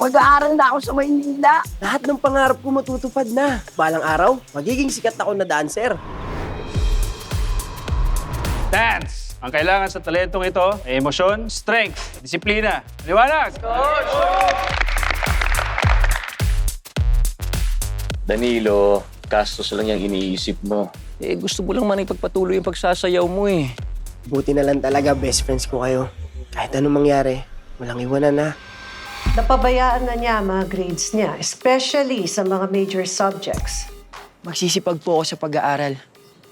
Mag-aaral na ako sa Maynila. Lahat ng pangarap ko matutupad na. Balang araw, magiging sikat ako na dancer. Dance! Ang kailangan sa talentong ito ay emosyon, strength, disiplina. Liwanag! Danilo, gastos lang yung iniisip mo. Eh, gusto mo lang man ipagpatuloy yung pagsasayaw mo eh. Buti na lang talaga best friends ko kayo. Kahit anong mangyari, walang iwanan na. Napabayaan na niya ang mga grades niya, especially sa mga major subjects. Magsisipag po ako sa pag-aaral.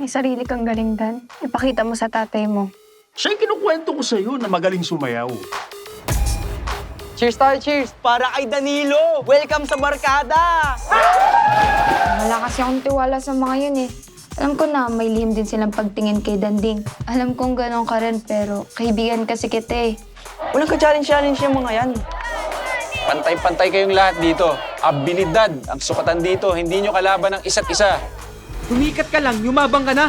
May sarili kang galing, Dan. Ipakita mo sa tatay mo. Siya yung kinukwento ko sa'yo na magaling sumayaw. Cheers tayo, cheers! Para kay Danilo! Welcome sa barkada! Wala kasi akong tiwala sa mga yun eh. Alam ko na may lihim din silang pagtingin kay Danding. Alam kong ganon ka rin, pero kaibigan kasi kita eh. Walang ka-challenge-challenge yung mga yan. Pantay-pantay kayong lahat dito. Abilidad ang sukatan dito. Hindi nyo kalaban ng isa't isa. Tumikat ka lang, yumabang ka na!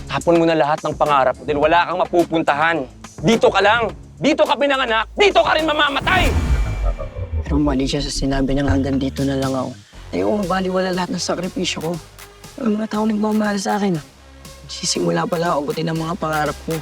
Tapon mo na lahat ng pangarap mo dahil wala kang mapupuntahan. Dito ka lang! Dito ka pinanganak! Dito ka rin mamamatay! Pero mali siya sa sinabi niyang hanggang dito na lang ako. Ayoko mabaliwala lahat ng sakripisyo ko. Ang mga tao nagmamahal sa akin. Sisimula pala ako buti ng mga pangarap ko.